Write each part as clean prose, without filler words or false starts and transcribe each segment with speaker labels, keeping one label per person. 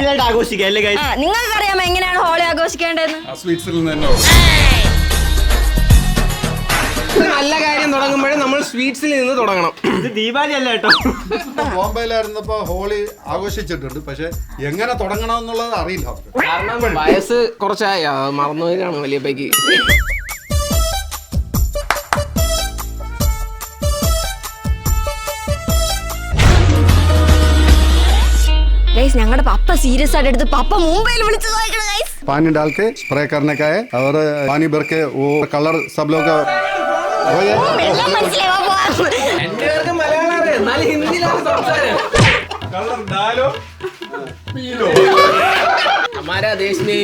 Speaker 1: നന്നായിട്ട് ആഘോഷിക്കാം അല്ലേ ഗൈസ്?
Speaker 2: നിങ്ങൾക്ക് അറിയാമോ എങ്ങനെയാണ് ഹോളി ആഘോഷിക്കേണ്ടതെന്ന്?
Speaker 3: സ്വീറ്റ്സിൽ നിന്ന് തന്നെ
Speaker 4: നല്ല കാര്യം തുടങ്ങുമ്പോഴേ നമ്മൾ സ്വീറ്റ്സിൽ നിന്ന് തുടങ്ങണം.
Speaker 1: ഇത് ദീപാവലി അല്ല കേട്ടോ.
Speaker 3: ബോംബെയിലായിരുന്നപ്പോ ഹോളി ആഘോഷിച്ചിട്ടുണ്ട്, പക്ഷെ എങ്ങനെ തുടങ്ങണം എന്നുള്ളത് അറിയില്ല.
Speaker 4: കാരണം വയസ്സ് കുറച്ചായി, മറന്നുപോയതാണ് വലിയ പൈക്ക്.
Speaker 2: ഞങ്ങളുടെ പപ്പ സീരിയസ് ആയിട്ട് എടുത്ത് പപ്പ മുംബൈയിൽ വിളിച്ചു.
Speaker 3: पानी डाल के स्प्रे करने का है और पानी भर के वो कलर सब लोग हो जाए.
Speaker 4: हमारा देश में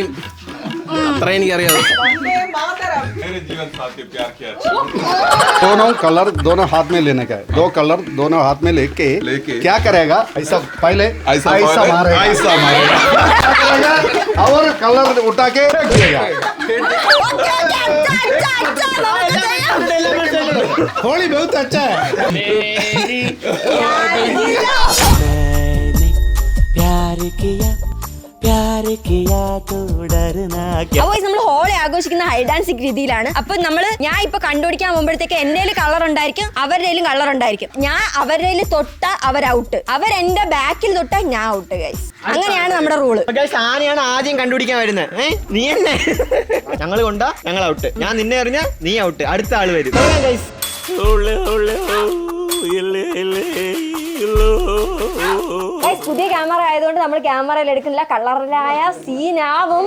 Speaker 4: अത്ര എനിക്കറിയാം.
Speaker 3: दोनों कलर दोनों हाथ में लेने का है. दो कलर दोनों हाथ में लेके क्या करेगा, ऐसा पहले ऐसा मारेगा और कलर उठा के फेंक देगा. होली बहुत अच्छा है.
Speaker 2: നമ്മൾ ഹോളി ആഘോഷിക്കുന്ന ഹൈഡ് ആൻഡ് സീക്ക് രീതിയിലാണ്. അപ്പൊ ഞാൻ ഇപ്പൊ കണ്ടുപിടിക്കാൻ പോകുമ്പോഴത്തേക്ക് എന്റെ കളർ ഉണ്ടായിരിക്കും, അവരുടെ കളർ ഉണ്ടായിരിക്കും. ഞാൻ അവരുടെ തൊട്ട അവർ ഔട്ട്, അവരെന്റെ ബാക്കിൽ തൊട്ട ഞാൻ ഔട്ട്. ഗൈസ് അങ്ങനെയാണ് നമ്മുടെ റൂള്.
Speaker 1: ആനയാണ് ആദ്യം കണ്ടുപിടിക്കാൻ വരുന്നത്. നീ എന്നെ ഞങ്ങൾ കൊണ്ടാ ഞങ്ങൾ ഔട്ട്, ഞാൻ നിന്നെ എറിഞ്ഞ നീ ഔട്ട്, അടുത്ത ആള് വരും.
Speaker 2: പുതിയ ക്യാമറ ആയതുകൊണ്ട് നമ്മൾ ക്യാമറയിൽ എടുക്കുന്നില്ല, കളറിലായ സീനാവും.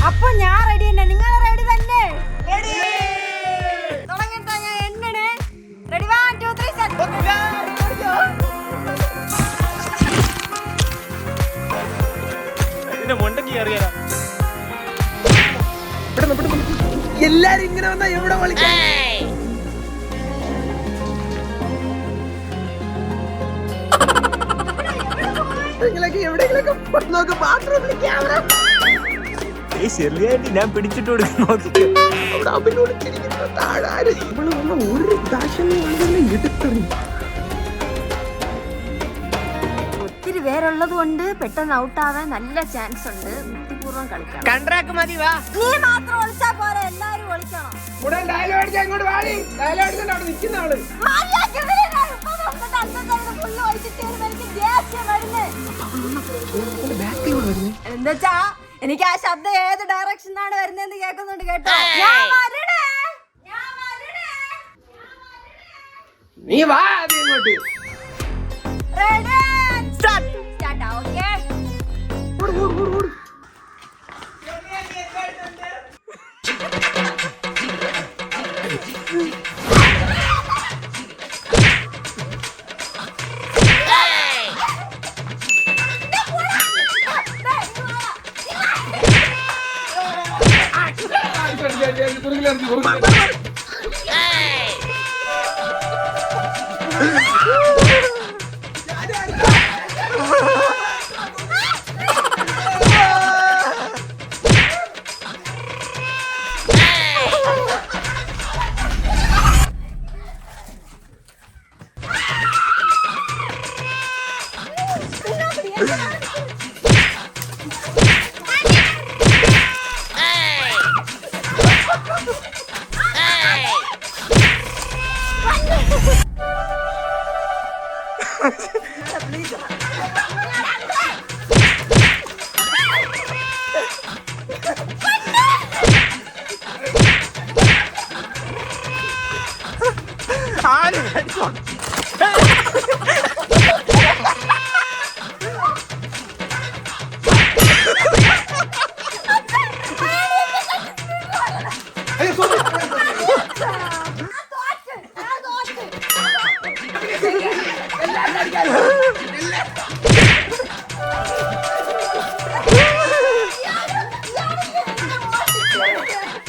Speaker 2: അപ്പൊ ഞാൻ റെഡി തന്നെ, നിങ്ങൾ റെഡി തന്നെ? തുടങ്ങട്ടെ, ഞാൻ എണ്ണണേ. Ready 1 2 3 set.
Speaker 4: എല്ലാരും ഇങ്ങനെ വന്നാ എവിടെ വിളിക്കാം?
Speaker 1: ഞാൻ പിടിച്ചിട്ട് കൊടുക്കുന്നു.
Speaker 2: ഒത്തിരി പേരുള്ളത് കൊണ്ട് പെട്ടെന്ന് ഔട്ട് ആവാൻ നല്ല ചാൻസ് ഉണ്ട്. ബുദ്ധിപൂർവ്വം കളിക്കണം.
Speaker 4: കണ്ട്രാക്ക് മതി, വാ.
Speaker 2: നീ മാത്രം ഒളിച്ചാ പോരെ, എല്ലാരും ഒളിക്കണം.
Speaker 4: ഡയലോഗ് അടിച്ചാൽ ഇങ്ങോട്ട് വാടി. ഡയലോഗ് അടിച്ചാൽ അവിടെ നിൽക്കുന്ന ആള്
Speaker 2: എന്താ എനിക്ക് ആ ശബ്ദം ഏത് ഡയറക്ഷനാണ് വരുന്നതെന്ന് കേൾക്കുന്നുണ്ട് കേട്ടോ.
Speaker 4: നീ വാ ഇങ്ങോട്ട്.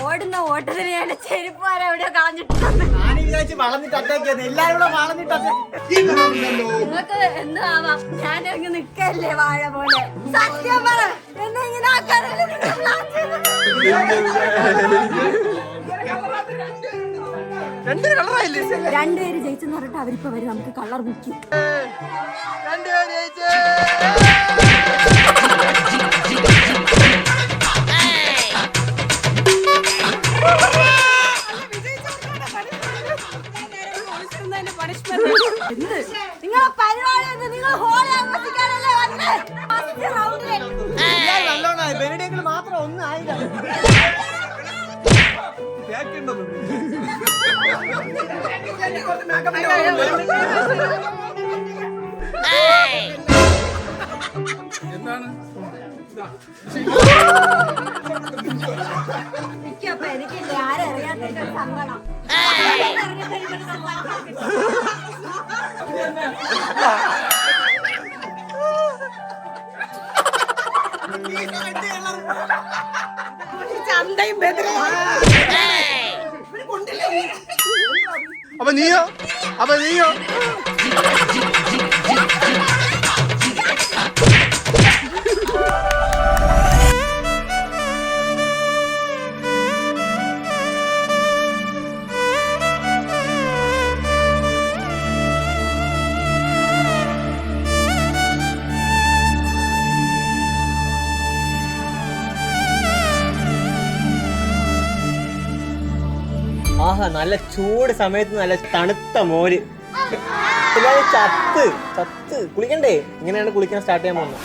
Speaker 2: ഓടുന്ന ഓട്ടത്തിനെയാണ് ചെരുപ്പാര എവിടെയോ കാണിച്ചിട്ടുണ്ട്. നിങ്ങൾക്ക് എന്ത് ആവാം, ഞാൻ അങ്ങ് നിക്കല്ലേ വാഴ പോലെ. സത്യം പറ, എന്നെ ഇങ്ങനെ ആക്കാനല്ലേ നിങ്ങൾ പ്ലാൻ ചെയ്തത്? രണ്ടുപേര് ജയിച്ചെന്ന് പറഞ്ഞിട്ട് അവരിപ്പോ വരും, നമുക്ക് കളർ മുക്കും. നിങ്ങളെ പരിപാടി നിങ്ങൾ ഹോളി ആഘോഷിക്കാനല്ലേ വന്നേ? ഫസ്റ്റ് റൗണ്ടിൽ
Speaker 1: മാത്രം ഒന്നും ആയില്ല.
Speaker 2: എനിക്കില്ല ആരറിയാത്ത സങ്കടം. ചന്തയും
Speaker 3: അപ്പൊ നീയോ?
Speaker 1: ആഹാ, നല്ല ചൂട് സമയത്ത് നല്ല തണുത്ത മോര്. എല്ലാവരും ചത്ത് കുളിക്കണ്ടേ? ഇങ്ങനെയാണ് കുളിക്കാൻ സ്റ്റാർട്ട് ചെയ്യാൻ പോകുന്നത്.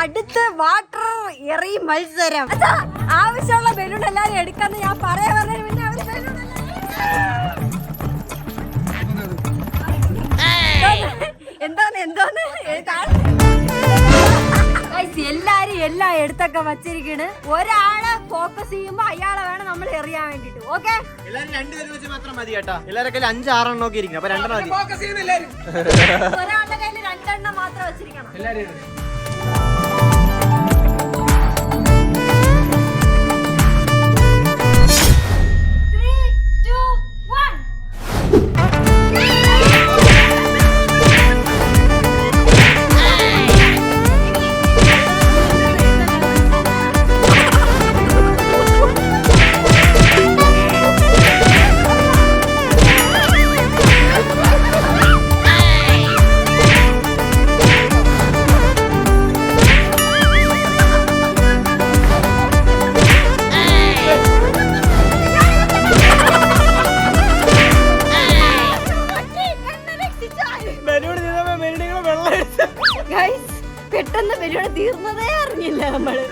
Speaker 2: അടുത്ത വാട്ടർ എറി മത്സരം. ആവശ്യമുള്ള ബലൂൺ എല്ലാരും എടുക്കാന്ന് ഞാൻ പറയാൻ പറഞ്ഞതിന് മുന്നേ അവര് ബലൂൺ എന്തോന്ന് എല്ലാരും എല്ലാം എടുത്തൊക്കെ വച്ചിരിക്കണ്. ഒരാളെ ഫോക്കസ് ചെയ്യുമ്പോ അയാളെ വേണം നമ്മൾ എറിയാൻ വേണ്ടിട്ട്. ഓക്കെ,
Speaker 1: എല്ലാരും രണ്ടുപേരും വെച്ച് മാത്രം മതി കേട്ടോ. എല്ലാവരുടെ കയ്യിൽ 5-6 നോക്കി ഇരിക്കണം. അപ്പൊ 2 മതി.
Speaker 2: ഒരാളുടെ കയ്യിൽ 2 എണ്ണം മാത്രം വെച്ചിരിക്കണം. പെട്ടെന്ന് ബലൂൺ തീർന്നതേ അറിഞ്ഞില്ല നമ്മള്.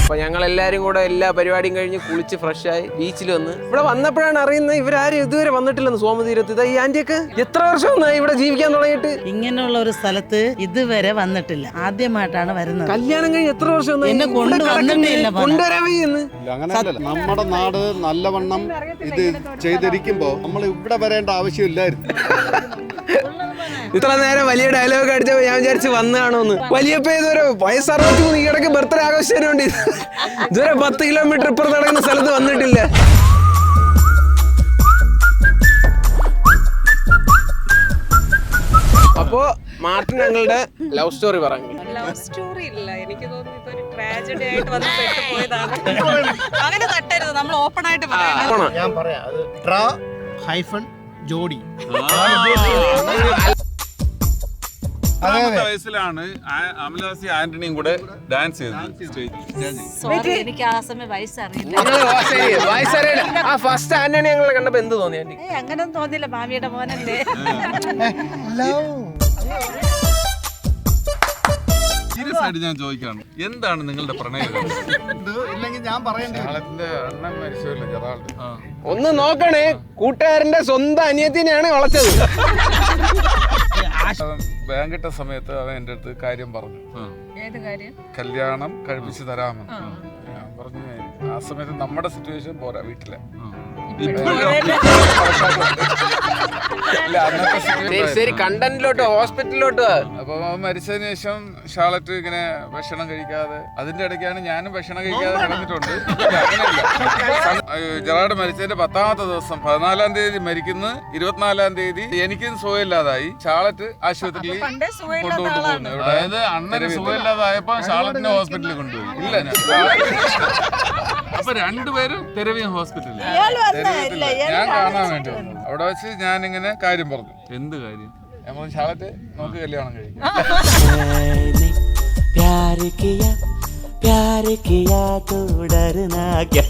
Speaker 4: അപ്പൊ ഞങ്ങൾ എല്ലാരും കൂടെ എല്ലാ പരിപാടിയും കഴിഞ്ഞ് കുളിച്ച് ഫ്രഷായി ബീച്ചിൽ വന്ന് ഇവിടെ വന്നപ്പോഴാണ് അറിയുന്നത് ഇവരാരും ഇതുവരെ വന്നിട്ടില്ലെന്ന്. സോമതീരത്ത് ഇതാ ഈ ആന്റിയൊക്കെ എത്ര വർഷമായി ഇവിടെ ജീവിക്കാൻ തുടങ്ങിയിട്ട്?
Speaker 5: ഇങ്ങനെയുള്ള ഒരു സ്ഥലത്ത് ഇതുവരെ വന്നിട്ടില്ല, ആദ്യമായിട്ടാണ് വരുന്നത്.
Speaker 4: കല്യാണം കഴിഞ്ഞ് എത്ര വർഷം
Speaker 5: എന്നെ കൊണ്ടുവന്നിട്ടില്ല.
Speaker 4: കൊണ്ടുവരാൻ വയ്യെന്ന്.
Speaker 3: അങ്ങനെയല്ല, നമ്മുടെ നാട് നല്ലവണ്ണം ഇത് ചെയ്തിരിക്കുമ്പോ നമ്മൾ ഇവിടെ വരേണ്ട ആവശ്യമില്ലായിരുന്നു.
Speaker 4: ഇത്ര നേരം വലിയ ഡയലോഗ് അടിച്ചപ്പോ ഞാൻ വിചാരിച്ച് വന്നതാണോന്ന്. വലിയപ്പോ ഇതുവരെ വയസ്സറുപത്തി ഈ ഇടയ്ക്ക് ബർത്ത്ഡേ ആഘോഷിച്ചതിനുണ്ട് ഇതുവരെ 10 കിലോമീറ്റർ ഇപ്പുറത്ത് നടക്കുന്ന സ്ഥലത്ത് വന്നിട്ടില്ല. അപ്പോ മാർട്ടിൻ ഞങ്ങളുടെ ലവ് സ്റ്റോറി പറഞ്ഞു.
Speaker 6: ലവ് സ്റ്റോറി ഇല്ല, എനിക്ക് തോന്നുന്നു ഇതൊരു ട്രാജഡി ആയിട്ട് വന്ന് പെട്ടുപോയതാണ്. അങ്ങനെ തട്ടരുത്, നമ്മൾ ഓപ്പൺ ആയിട്ട് പറയാം.
Speaker 1: ഞാൻ പറയാം, അത് ട്രാ ഹൈഫൺ ജോഡി.
Speaker 7: 10 വയസ്സിലാണ് അമലാസി ആന്റണിയും കൂടെ ഡാൻസ് ചെയ്തത്.
Speaker 6: സോറി, എനിക്ക് ആ സമയം വയസ്സറിയില്ല.
Speaker 4: ആ ഫസ്റ്റ് ആന്റണി ഞങ്ങളെ കണ്ടപ്പോ എന്ത് തോന്നി ആന്റി?
Speaker 6: അങ്ങനൊന്നും തോന്നില്ല, മാമിയുടെ മോനല്ലേ.
Speaker 7: സീരിയസ് ആയിട്ട് ഞാൻ ചോദിക്കാണ്, എന്താണ് നിങ്ങളുടെ പ്രണയം?
Speaker 3: ഇല്ലെങ്കിൽ ഞാൻ പറയണ്ടേ.
Speaker 7: അണ്ണൻ മരിച്ചല്ലോ ജെറാൾഡ്.
Speaker 4: ഒന്ന് നോക്കണേ, കൂട്ടുകാരന്റെ സ്വന്തം അനിയത്തിനെയാണ് വളച്ചത്.
Speaker 7: ബാങ്കിട്ട സമയത്ത് അവൻ എൻ്റെ അടുത്ത് കാര്യം പറഞ്ഞു,
Speaker 6: ഏത് കാര്യം?
Speaker 7: കല്യാണം കഴിപ്പിച്ച് തരാമെന്ന്. ഞാൻ പറഞ്ഞു ആ സമയത്ത് നമ്മുടെ സിറ്റുവേഷൻ പോരാ വീട്ടിലെ.
Speaker 4: ശരി, കണ്ടന്റിലോട്ട് ഹോസ്പിറ്റലിലോട്ട്.
Speaker 7: അപ്പൊ അവൻ മരിച്ചതിന് ശേഷം ഷാളറ്റ് ഇങ്ങനെ ഭക്ഷണം കഴിക്കാതെ, അതിന്റെ ഇടയ്ക്കാണ് ഞാനും ഭക്ഷണം കഴിക്കാതെ കിടന്നിട്ടുണ്ട്. അങ്ങനെയല്ല, ജെറാൾഡ് മരിച്ചതിന്റെ 10ാമത്തെ ദിവസം 14-ാം തീയതി മരിക്കുന്നു, 24-ാം തീയതി എനിക്കും സുഖമില്ലാതായി. ഷാളറ്റ് ആശുപത്രിയിൽ കൊണ്ടുകൊണ്ട് പോകുന്നു. അതായത് അണ്ണന് സുഖമില്ലാതായപ്പോ ഷാളറ്റിനെ ഹോസ്പിറ്റലിൽ കൊണ്ടുപോയി. ഇല്ല, അപ്പൊ രണ്ടുപേരും തെരവിയം ഹോസ്പിറ്റലിൽ ഞാൻ കാണാൻ വേണ്ടി വന്നു. അവിടെ വെച്ച് ഞാൻ ഇങ്ങനെ കാര്യം പറഞ്ഞു. എന്ത് കാര്യം? ഞാൻ പറഞ്ഞു, ഷാളറ്റ് നമുക്ക് കല്യാണം കഴിക്കാം.
Speaker 8: प्यार किया तो डरना क्या